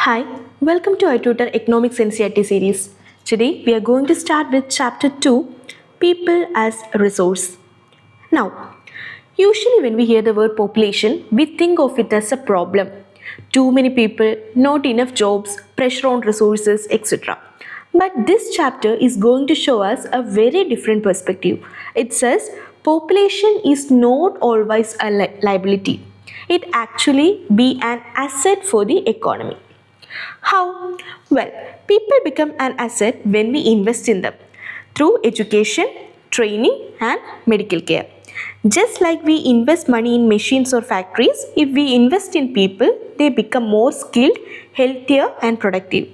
Hi, welcome to i-TUTOR Economics NCERT series. Today we are going to start with Chapter 2, People as Resource. Now, usually when we hear the word population, we think of it as a problem. Too many people, not enough jobs, pressure on resources, etc. But this chapter is going to show us a very different perspective. It says population is not always a liability. It actually be an asset for the economy. How? Well, people become an asset when we invest in them through education, training and medical care. Just like we invest money in machines or factories, if we invest in people, they become more skilled, healthier and productive.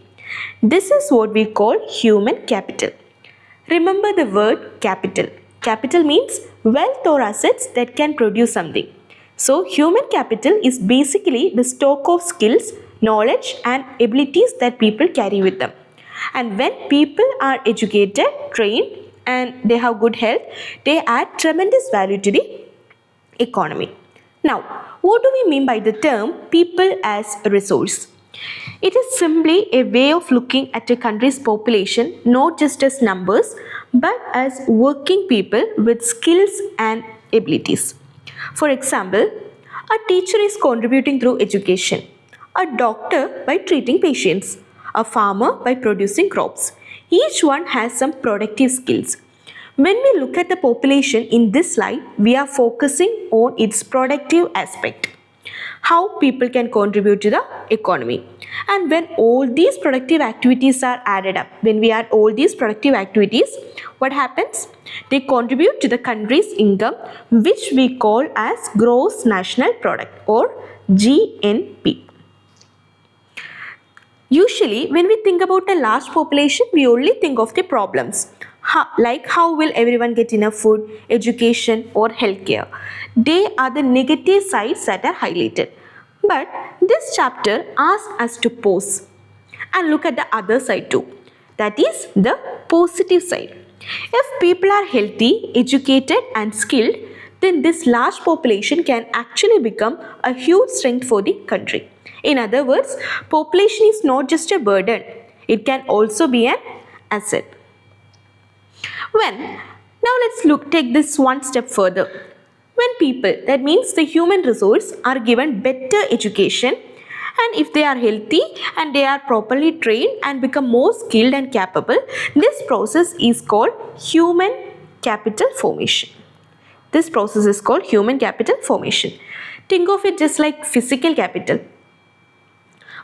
This is what we call human capital. Remember the word capital. Capital means wealth or assets that can produce something. So, human capital is basically the stock of skills, knowledge and abilities that people carry with them. And when people are educated, trained and they have good health, they add tremendous value to the economy. Now, what do we mean by the term people as a resource? It is simply a way of looking at a country's population not just as numbers but as working people with skills and abilities. For example, a teacher is contributing through education, a doctor by treating patients, a farmer by producing crops. Each one has some productive skills. When we look at the population in this slide, we are focusing on its productive aspect. How people can contribute to the economy. And when all these productive activities are added up, when we add all these productive activities, what happens? They contribute to the country's income, which we call as gross national product or GNP. Usually, when we think about a large population, we only think of the problems. Like how will everyone get enough food, education or healthcare. They are the negative sides that are highlighted. But this chapter asks us to pause and look at the other side too. That is the positive side. If people are healthy, educated and skilled, then this large population can actually become a huge strength for the country. In other words, population is not just a burden. It can also be an asset. Now let's take this one step further. When people, that means the human resource, are given better education and if they are healthy and they are properly trained and become more skilled and capable, this process is called human capital formation. This process is called human capital formation. Think of it just like physical capital.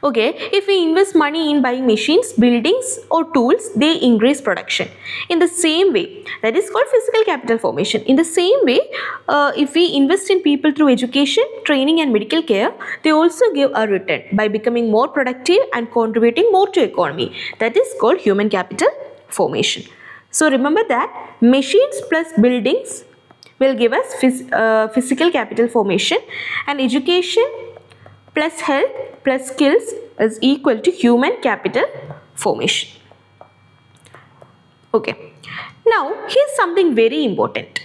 Okay, if we invest money in buying machines, buildings or tools, they increase production. In the same way, that is called physical capital formation. In the same way, if we invest in people through education, training and medical care, they also give a return by becoming more productive and contributing more to economy. That is called human capital formation. So remember that machines plus buildings will give us physical capital formation and education plus health plus skills is equal to human capital formation. Okay. Now, here's something very important.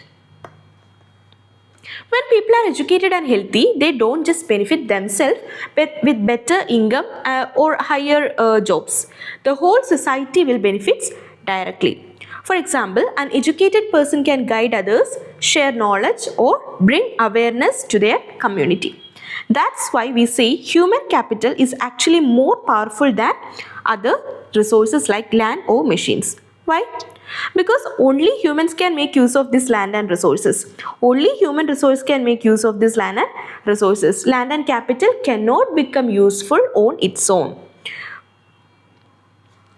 When people are educated and healthy, they don't just benefit themselves but with better income or higher jobs. The whole society will benefit directly. For example, an educated person can guide others, share knowledge or bring awareness to their community. That's why we say human capital is actually more powerful than other resources like land or machines. Why? Because only humans can make use of this land and resources. Only human resource can make use of this land and resources. Land and capital cannot become useful on its own.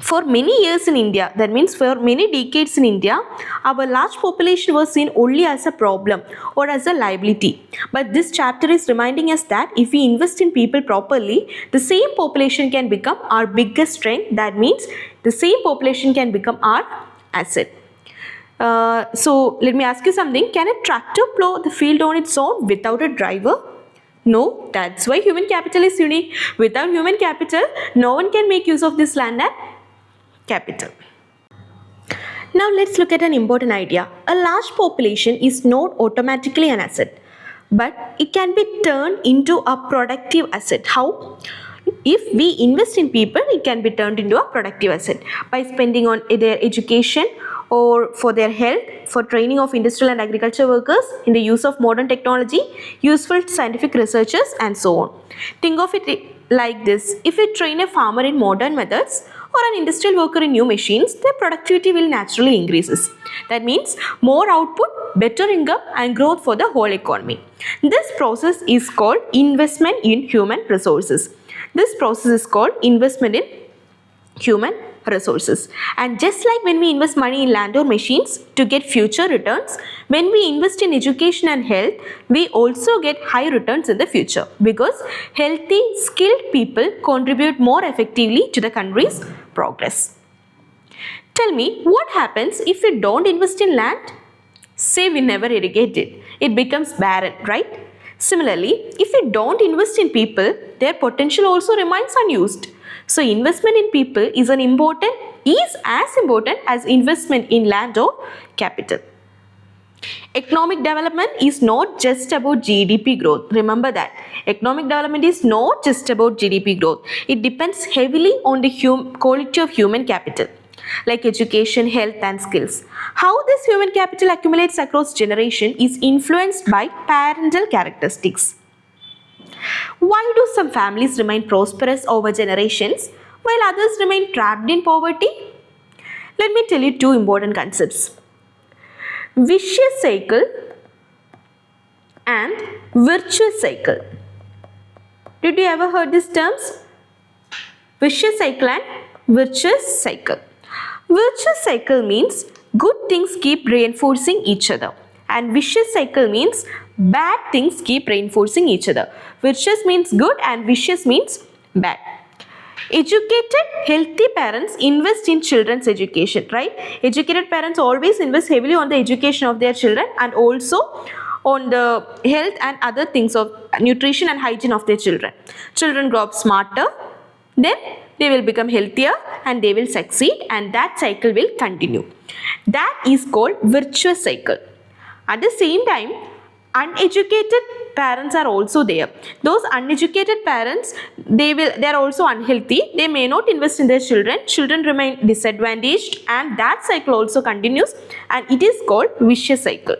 For many years in India, that means for many decades in India, our large population was seen only as a problem or as a liability. But this chapter is reminding us that if we invest in people properly, the same population can become our biggest strength. That means the same population can become our asset. So let me ask you something. Can a tractor plow the field on its own without a driver? No, that's why human capital is unique. Without human capital, no one can make use of this land and capital. Now let's look at an important idea. A large population is not automatically an asset, but it can be turned into a productive asset. How? If we invest in people, it can be turned into a productive asset by spending on their education or for their health, for training of industrial and agriculture workers, in the use of modern technology, useful scientific researches, and so on. Think of it like this: if we train a farmer in modern methods or an industrial worker in new machines, their productivity will naturally increases. That means more output, better income, and growth for the whole economy. This process is called investment in human resources. This process is called investment in human resources. And just like when we invest money in land or machines to get future returns, when we invest in education and health, we also get high returns in the future, because healthy, skilled people contribute more effectively to the country's progress. Tell me, what happens if we don't invest in land? Say we never irrigate it. It becomes barren, right? Similarly, if we don't invest in people, their potential also remains unused. So investment in people is as important as investment in land or capital. Economic development is not just about GDP growth. Remember that. Economic development is not just about GDP growth. It depends heavily on the quality of human capital, like education, health, and skills. How this human capital accumulates across generation is influenced by parental characteristics. Why do some families remain prosperous over generations while others remain trapped in poverty? Let me tell you two important concepts: vicious cycle and virtuous cycle. Did you ever heard these terms? Vicious cycle and virtuous cycle. Virtuous cycle means good things keep reinforcing each other, and vicious cycle means bad things keep reinforcing each other. Virtuous means good and vicious means bad. Educated, healthy parents invest in children's education, right? Educated parents always invest heavily on the education of their children and also on the health and other things of nutrition and hygiene of their children. Children grow up smarter, then they will become healthier and they will succeed, and that cycle will continue. That is called virtuous cycle. At the same time, uneducated parents are also there. Those uneducated parents, they are also unhealthy. They may not invest in their children. Children remain disadvantaged, and that cycle also continues, and it is called vicious cycle.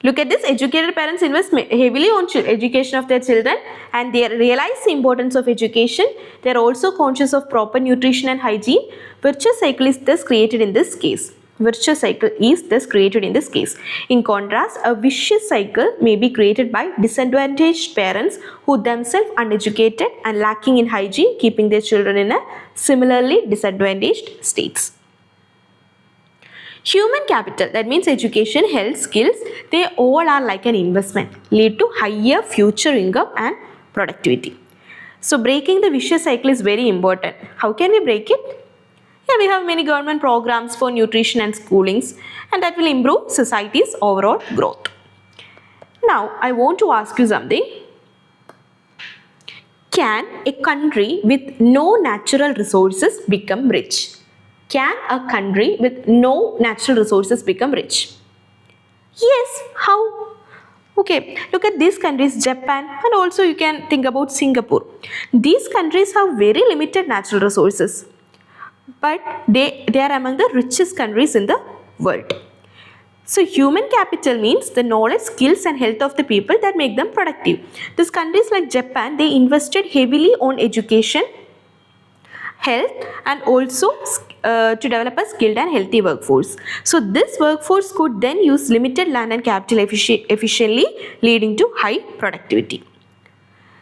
Look at this. Educated parents invest heavily on education of their children, and they realize the importance of education. They are also conscious of proper nutrition and hygiene. Virtuous cycle is thus created in this case. Virtuous cycle is thus created in this case. In contrast, a vicious cycle may be created by disadvantaged parents who themselves uneducated and lacking in hygiene, keeping their children in a similarly disadvantaged states. Human capital, that means education, health, skills, they all are like an investment, lead to higher future income and productivity. So breaking the vicious cycle is very important. How can we break it? Yeah, we have many government programs for nutrition and schoolings, and that will improve society's overall growth. Now, I want to ask you something. Can a country with no natural resources become rich? Can a country with no natural resources become rich? Yes, how? Okay, look at these countries, Japan, and also you can think about Singapore. These countries have very limited natural resources, but they are among the richest countries in the world. So human capital means the knowledge, skills, and health of the people that make them productive. These countries like Japan, they invested heavily on education, health, and also to develop a skilled and healthy workforce. So this workforce could then use limited land and capital efficiently, leading to high productivity.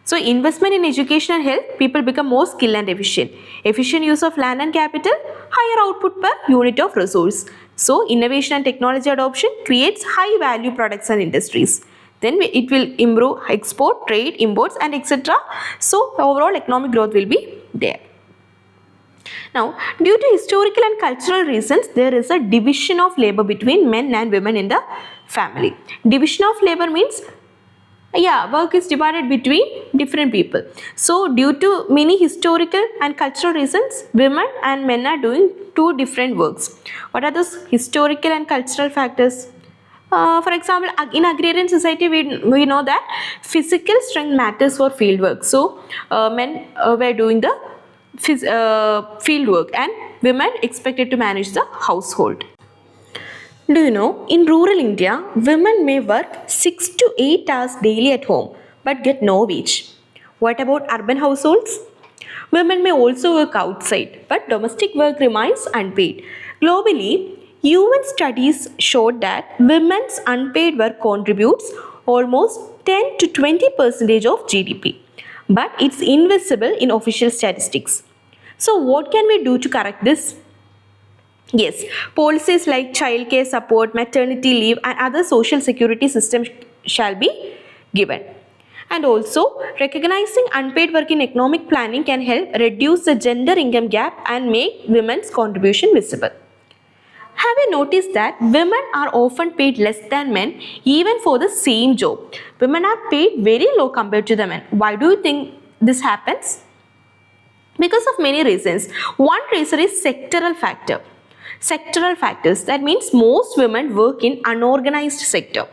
So investment in education and health, people become more skilled and efficient. Efficient use of land and capital, higher output per unit of resource. So innovation and technology adoption creates high value products and industries. Then it will improve export, trade, imports, and etc. So overall economic growth will be there. Now, due to historical and cultural reasons, there is a division of labor between men and women in the family. Division of labor means, work is divided between different people. So, due to many historical and cultural reasons, women and men are doing two different works. What are those historical and cultural factors? For example, in agrarian society, we know that physical strength matters for field work. So men were doing the field work and women expected to manage the household. Do you know, in rural India, women may work 6 to 8 hours daily at home but get no wage. What about urban households? Women may also work outside, but domestic work remains unpaid. Globally, UN studies showed that women's unpaid work contributes almost 10 to 20% of GDP, but it's invisible in official statistics. So, what can we do to correct this? Yes, policies like childcare support, maternity leave, and other social security systems shall be given. And also, recognizing unpaid work in economic planning can help reduce the gender income gap and make women's contribution visible. Have you noticed that women are often paid less than men even for the same job? Women are paid very low compared to the men. Why do you think this happens? Because of many reasons. One reason is sectoral factor. Sectoral factors, that means most women work in unorganized sector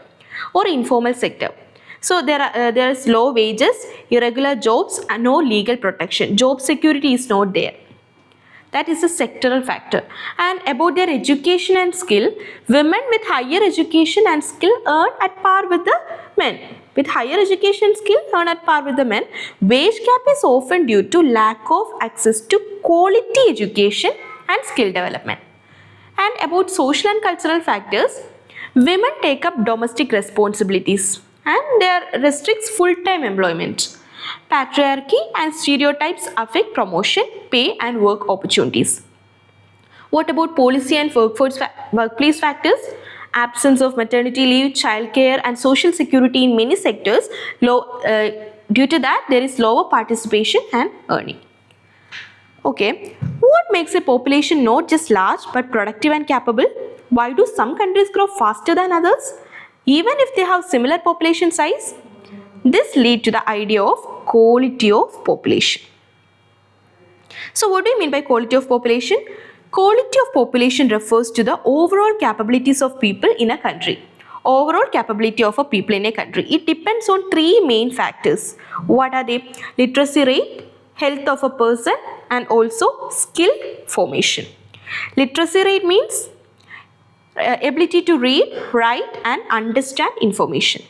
or informal sector. So there is low wages, irregular jobs, and no legal protection. Job security is not there. That is a sectoral factor. And about their education and skill, women with higher education and skill earn at par with the men. With higher education and skill earn at par with the men. Wage gap is often due to lack of access to quality education and skill development. And about social and cultural factors, women take up domestic responsibilities and there restricts full-time employment. Patriarchy and stereotypes affect promotion, pay and work opportunities. What about policy and workplace factors? Absence of maternity leave, childcare and social security in many sectors. Due to that, there is lower participation and earning. Okay, what makes a population not just large but productive and capable? Why do some countries grow faster than others, even if they have similar population size? This leads to the idea of quality of population. So what do you mean by quality of population? Quality of population refers to the overall capabilities of people in a country. Overall capability of a people in a country. It depends on three main factors. What are they? Literacy rate, health of a person, and also skill formation. Literacy rate means ability to read, write and understand information.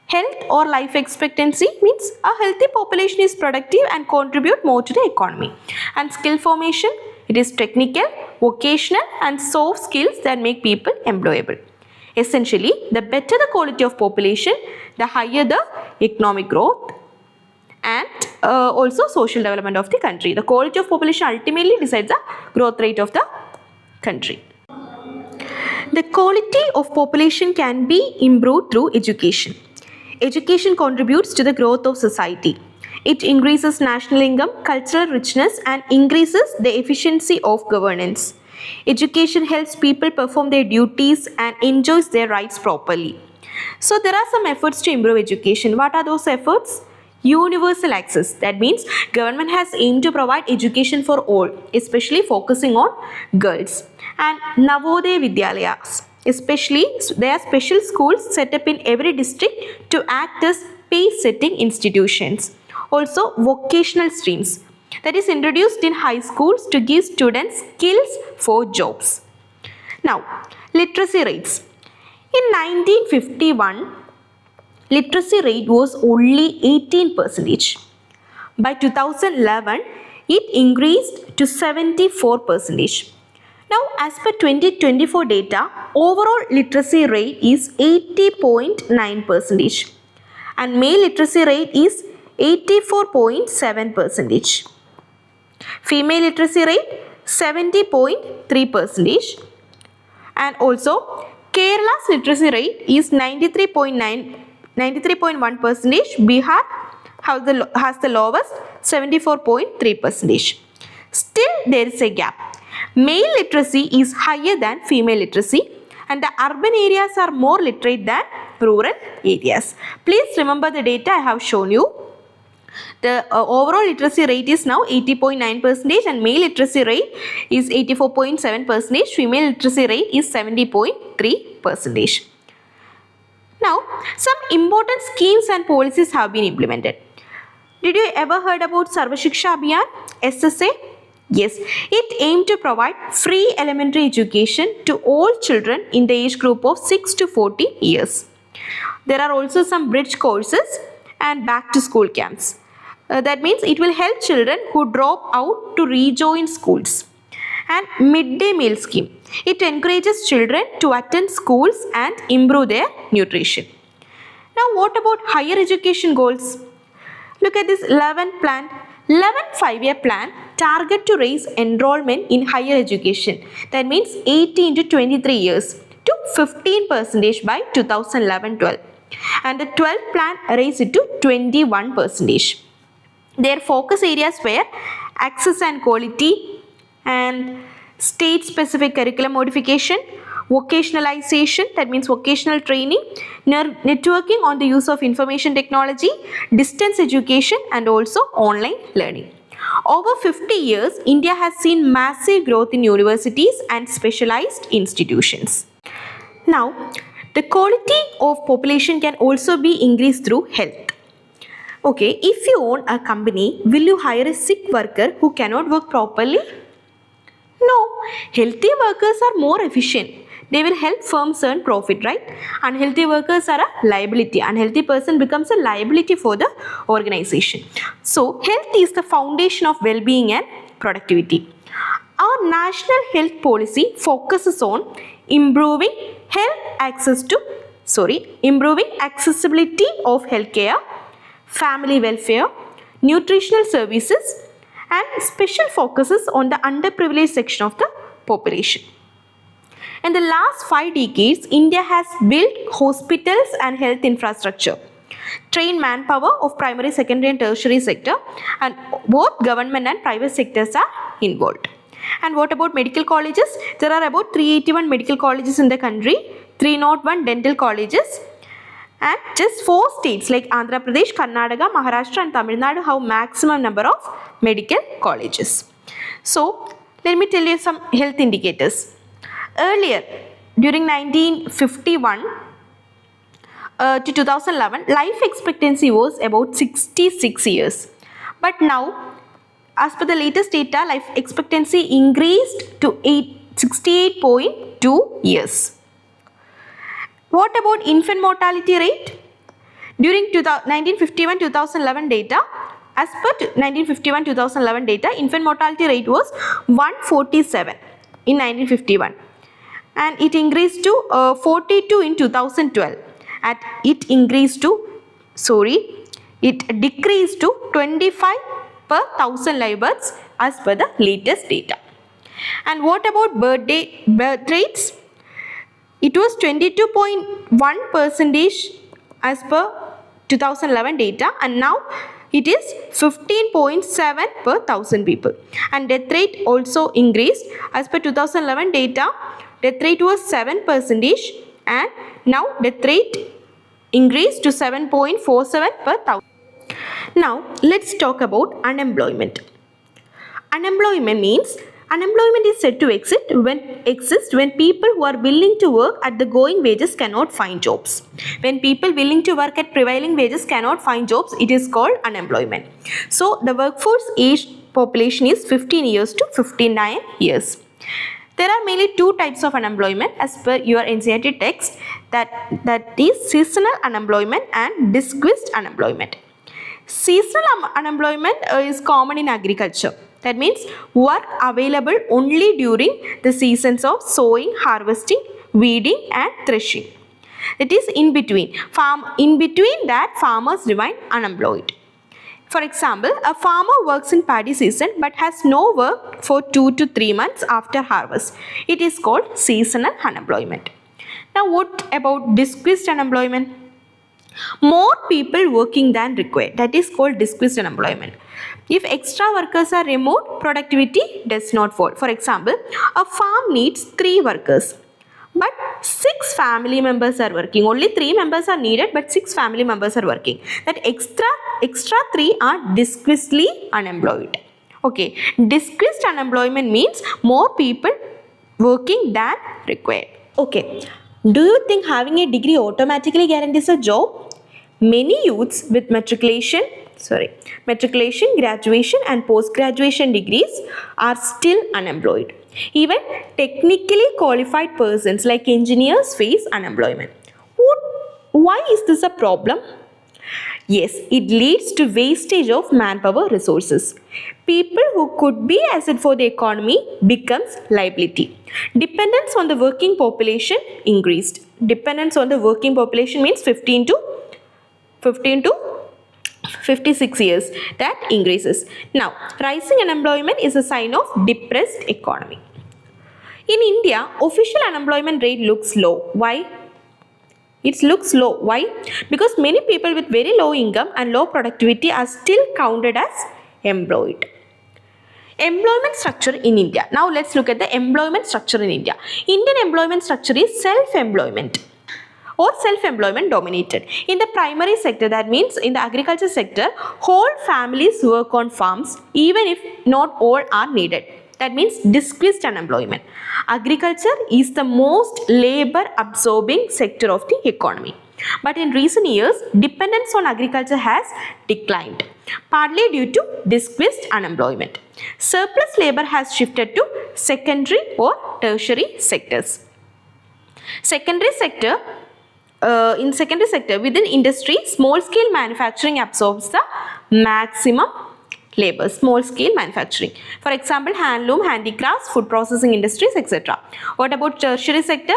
Health or life expectancy means a healthy population is productive and contribute more to the economy. And skill formation, it is technical, vocational and soft skills that make people employable. Essentially, the better the quality of population, the higher the economic growth and also social development of the country. The quality of population ultimately decides the growth rate of the country. The quality of population can be improved through education. Education contributes to the growth of society. It increases national income, cultural richness and increases the efficiency of governance. Education helps people perform their duties and enjoys their rights properly. So there are some efforts to improve education. What are those efforts? Universal access. That means government has aimed to provide education for all, especially focusing on girls. And Navodaya Vidyalayas. Especially, there are special schools set up in every district to act as pace-setting institutions. Also, vocational streams that is introduced in high schools to give students skills for jobs. Now, literacy rates. In 1951, literacy rate was only 18%. By 2011, it increased to 74%. Now, as per 2024 data, overall literacy rate is 80.9% and male literacy rate is 84.7%. Female literacy rate 70.3% and also Kerala's literacy rate is 93.1%. Bihar has the lowest 74.3%. Still, there is a gap. Male literacy is higher than female literacy and the urban areas are more literate than rural areas. Please remember the data I have shown you. The overall literacy rate is now 80.9% and male literacy rate is 84.7%. Female literacy rate is 70.3%. Now, some important schemes and policies have been implemented. Did you ever heard about Sarva Shiksha Abhiyan, SSA? Yes, it aimed to provide free elementary education to all children in the age group of 6 to 14 years. There are also some bridge courses and back to school camps. That means it will help children who drop out to rejoin schools. And midday meal scheme. It encourages children to attend schools and improve their nutrition. Now what about higher education goals? Look at this 11 plan. 11 5-year plan target to raise enrollment in higher education. That means 18 to 23 years to 15% by 2011-12. And the 12th plan raised it to 21%. Their focus areas were access and quality and state-specific curriculum modification, vocationalization, that means vocational training, networking on the use of information technology, distance education and also online learning. Over 50 years, India has seen massive growth in universities and specialized institutions. Now, the quality of population can also be increased through health. Okay, if you own a company, will you hire a sick worker who cannot work properly? No, healthy workers are more efficient. They will help firms earn profit, right? Unhealthy workers are a liability. Unhealthy person becomes a liability for the organization. So, health is the foundation of well-being and productivity. Our national health policy focuses on improving improving accessibility of healthcare, family welfare, nutritional services, and special focuses on the underprivileged section of the population. In the last 5 decades, India has built hospitals and health infrastructure, trained manpower of primary, secondary and tertiary sector, and both government and private sectors are involved. And what about medical colleges? There are about 381 medical colleges in the country, 301 dental colleges, and just 4 states like Andhra Pradesh, Karnataka, Maharashtra and Tamil Nadu have maximum number of medical colleges. So, let me tell you some health indicators. Earlier, during 1951 to 2011, life expectancy was about 66 years. But now, as per the latest data, life expectancy increased to 68.2 years. What about infant mortality rate? During 1951-2011 data, as per 1951-2011 data, infant mortality rate was 147 in 1951 and it increased to 42 in 2012 and it decreased to 25 per 1000 live births as per the latest data. And what about birth rates? It was 22.1% as per 2011 data and now it is 15.7 per 1000 people. And death rate also increased. As per 2011 data, death rate was 7% and now death rate increased to 7.47 per 1000. Now let's talk about unemployment. Unemployment is said to exist when people who are willing to work at the going wages cannot find jobs. When people willing to work at prevailing wages cannot find jobs, it is called unemployment. So the workforce age population is 15 years to 59 years. There are mainly 2 types of unemployment as per your NCERT text, that is seasonal unemployment and disguised unemployment. Seasonal unemployment is common in agriculture. That means work available only during the seasons of sowing, harvesting, weeding and threshing. It is in between. In between that, farmers remain unemployed. For example, a farmer works in paddy season but has no work for 2 to 3 months after harvest. It is called seasonal unemployment. Now what about disguised unemployment? More people working than required. That is called disguised unemployment. If extra workers are removed, productivity does not fall. For example, a farm needs 3 workers, but 6 family members are working. Only 3 members are needed, but 6 family members are working. That extra 3 are disguisedly unemployed. Okay, disguised unemployment means more people working than required. Okay, Do you think having a degree automatically guarantees a job? Many youths with matriculation, graduation and post-graduation degrees are still unemployed. Even technically qualified persons like engineers face unemployment. Why is this a problem? Yes, it leads to wastage of manpower resources. People who could be asset for the economy becomes liability. Dependence on the working population increased. Dependence on the working population means 15 to 56 years. That increases. Now, rising unemployment is a sign of depressed economy. In India, official unemployment rate looks low. Why? It looks low. Why? Because many people with very low income and low productivity are still counted as employed. Employment structure in India. Now let's look at the employment structure in India. Indian employment structure is self-employment or self-employment dominated. In the primary sector, that means in the agriculture sector, whole families work on farms even if not all are needed. That means decreased unemployment. Agriculture is the most labor absorbing sector of the economy. But in recent years, dependence on agriculture has declined, partly due to decreased unemployment. Surplus labor has shifted to secondary or tertiary sectors. In secondary sector, within industry, small scale manufacturing absorbs the maximum labor, small scale manufacturing. For example, handloom, handicrafts, food processing industries, etc. What about tertiary sector?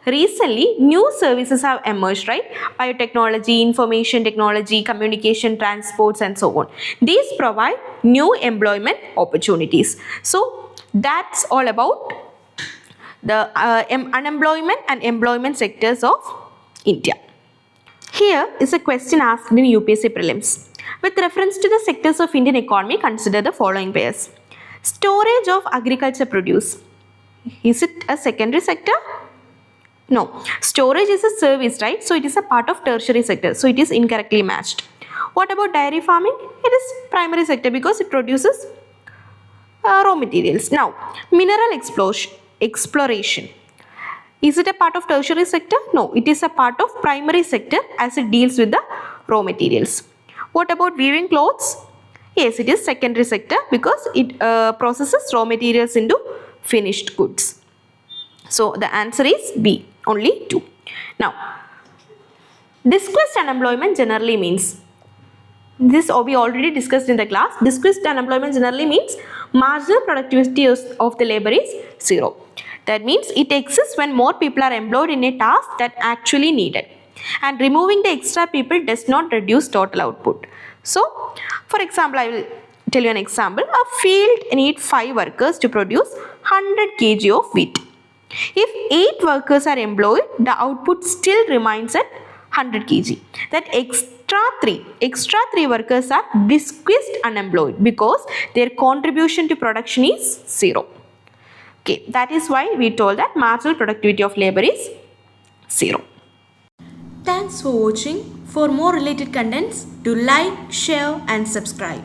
Recently, new services have emerged, right? Biotechnology, information technology, communication, transports, and so on. These provide new employment opportunities. So, that's all about the unemployment and employment sectors of India. Here is a question asked in UPSC prelims. With reference to the sectors of Indian economy, consider the following pairs. Storage of agriculture produce. Is it a secondary sector? No. Storage is a service, right? So it is a part of tertiary sector. So it is incorrectly matched. What about dairy farming? It is primary sector because it produces raw materials. Now, mineral exploration. Is it a part of tertiary sector? No. It is a part of primary sector as it deals with the raw materials. What about weaving clothes? Yes, it is secondary sector because it processes raw materials into finished goods. So the answer is B, only 2. Now, decreased unemployment generally means, this we already discussed in the class, decreased unemployment generally means marginal productivity of the labor is 0. That means it exists when more people are employed in a task that actually needed. And removing the extra people does not reduce total output. So, for example, I will tell you an example. A field needs 5 workers to produce 100 kg of wheat. If 8 workers are employed, the output still remains at 100 kg. That extra 3 workers are decreased unemployed because their contribution to production is 0. Okay, that is why we told that marginal productivity of labor is 0. Thanks for watching. For more related contents, do like, share and subscribe.